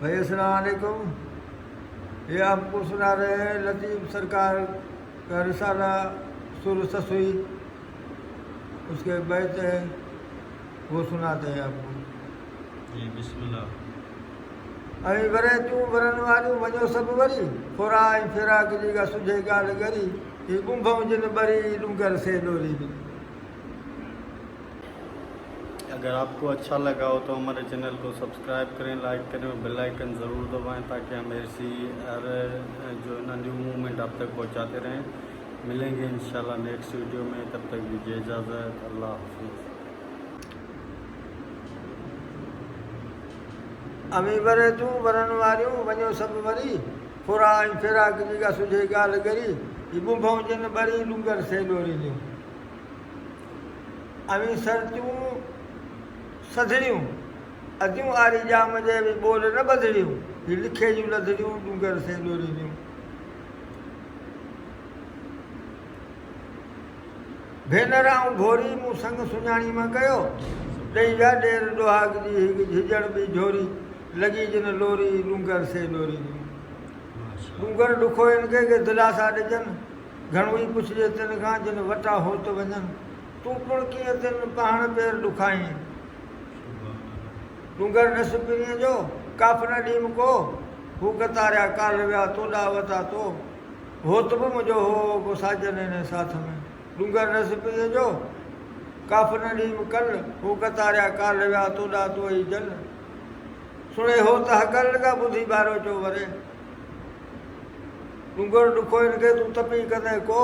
भाई अस्सलाम वालेकुम। ये आपको सुना रहे हैं लतीफ़ सरकार का रिसाला सुर ससुई, उसके बैत है वो सुनाते हैं आपको। जी बिस्मिल्लाह। अभी वरे तूं वरन वारियूं वञो सभु वरी, फोरा ऐं फिराक जी का सुझे ॻाल्हि करी, ही ॿुंभऊं जिन बरी डूंगर से डोरी भी। अगर आपको अच्छा लगा हो तो हमारे चैनल को सब्सक्राइब करें, लाइक करें और बेल आइकन ज़रूर दबाएं ताकि हम ऐसी हर जो है ना न्यू मूवमेंट आप तक पहुंचाते रहें। मिलेंगे इंशाल्लाह नेक्स्ट वीडियो में, तब तक दीजिए इजाज़त। अल्लाह हाफिज़। अमी वरे तूं वरन वारियूं वञो सभु वरी, फोरा ऐं फिराक जी का सुझे ॻाल्हि करी, ही ॿुंभऊं जिन बरी डूंगर से डोरी ॾियूं। अमी सरतियूं सधड़ियूं अदियूं आरी जाम जे बि ॿोल न ॿधड़ियूं, ही लिखे जूं लधड़ियूं डूंगर से डोरी ॾियूं। भेनर ऐं भोरी मूं संग सुञाणी मां कयो, ॾेई विया ॾेर ॾोहाग जी हिकु झिझड़ बि झोरी, लॻी जिन लोरी डूंगर से डोरी ॾियूं। डूंगर ॾुखो हिन खे दिलासा ॾिजनि, घणो ई पुछिजे तिन खां जिन वटा हो त वञनि, तूं पिणु कीअं तिन पाण पेर ॾुखाई। डूंगर नसपिणीअ जो काफ़ न ॾीम को, हू कतारिया काल विया तोॾा वता तो, होत बि मुंहिंजो हो को साजन हिन साथ में। डूंगर नसपिणीअ जो काफ़ न ॾीम कल, हू कतारिया काल विया तोॾा तो ई जल, सुणे हो त हकल लॻा ॿुधी ॿारो चो वरे। डूंगर ॾुखो हिन खे तूं तपी कंदे को,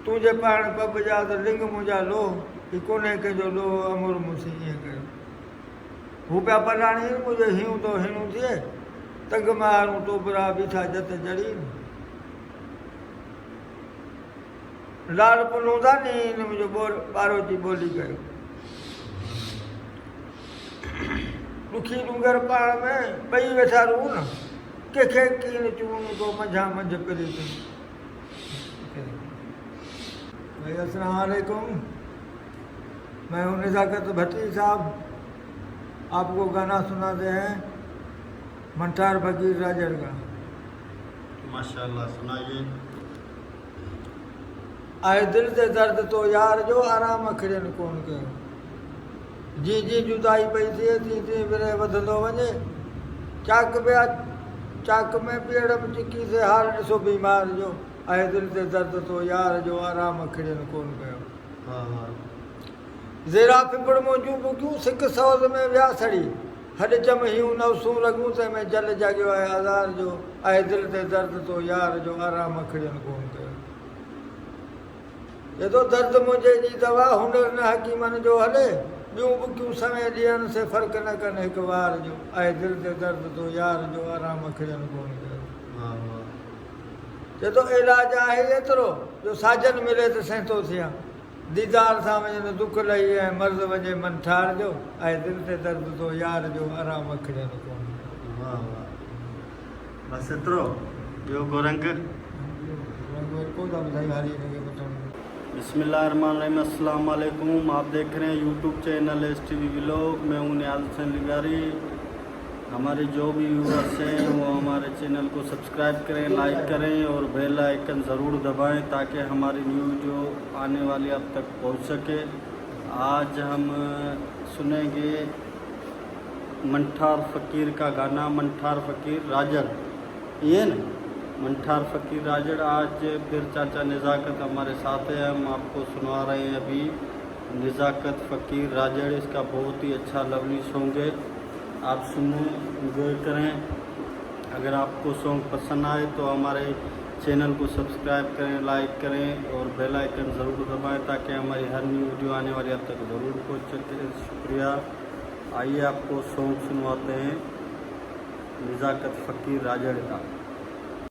तूं जे पाण पब जा त लिंग मुंहिंजा लो, ही कोन्हे कंहिंजो लो अमुर मूंसी ईअं कयो। हू पिया पलाणी मुंहिंजो हियूं तो हिणूं थिए, तंग मारूं टोबरा बीठा जत जड़ी, लाल पुनूंदा नी मुंहिंजो ॿारो जी ॿोली कयो। ॾुखी डूंगर पाण में ॿई वेठा रहूं न, कंहिंखे कीन चूं को मंझां मंझि पिरी थी। भाई अस्सलाम वालेकुम, मैं हूँ निज़ाकत भट्टी साहब। आपको गाना सुनाते हैं मंठार फकीर राजड़ का। माशाल्लाह, सुनाइए। आए दिल ते दर्द तो यार जो आराम अखड़ियनि कोन कयो, जी जी जुदाई पई थिए तीअं तीअं विरह वधंदो वञे, चाक पिया चाक में पेड़ में चिकी से हाल ॾिसो बीमार जो, आए दिल ते दर्द तो यार जो आराम अखड़ियनि कोन कयो। हाँ हाँ। ज़ेरा पिपड़ मोजूं बुकियूं सिक सौद में विया सड़ी, हॾ चमहियूं नवसूं लॻूं तंहिं में जल जाॻियो आहे आज़ार जो, आहे दिलि ते दर्द तो यार जो आराम अखड़ियनि कोन कयो। ये तो दर्द मुंहिंजे जी दवा हुनर न हकीमनि जो हले, ॿियूं बुकियूं समय ॾियण से फ़र्क़ु न कनि हिकु वार जो, आहे दिलि ते दर्द तो यार जो आराम अखड़ियनि कोन कयो। हाँ हाँ। ये तो इलाज आहे एतिरो जो साजन मिले त सहतो थियां, दीदार सां वञनि दुख लही ऐं मर्ज़ वञे मन ठार जो, ऐं दिलि ते दर्द तो यार जो आराम अखड़ियनि कोन। वाह वाह, बस एतिरो, ॿियो को रंग? बिस्मिल्लाहिर्रहमानिर्रहीम। अस्सलाम वालेकुम। आप देख रहे हैं यूट्यूब चैनल STV व्लॉग। मैं हूँ नियाज़ हुसैन लिगारी। हमारे जो भी व्यूअर्स हैं वो हमारे चैनल को सब्सक्राइब करें, लाइक करें और बेल आइकन ज़रूर दबाएं ताकि हमारी न्यू जो आने वाली आप तक पहुंच सके। आज हम सुनेंगे मंठार फ़कीर का गाना, मंठार फ़कीर राजड़, ये ना मंठार फ़कीर राजड़। आज फिर चाचा निज़ाकत हमारे साथ है, हम आपको सुना रहे हैं अभी निज़ाकत फ़कीर राजड़। इसका बहुत ही अच्छा लवली सॉन्ग है, आप सुनो, एंजॉय करें। अगर आपको सॉन्ग पसंद आए तो हमारे चैनल को सब्सक्राइब करें, लाइक करें और बेल आइकन ज़रूर दबाएं ताकि हमारी हर न्यू वीडियो आने वाली अब तक ज़रूर पहुँच सके। शुक्रिया। आइए आपको सॉन्ग सुनवाते हैं निज़ाकत फ़कीर राजड़ का।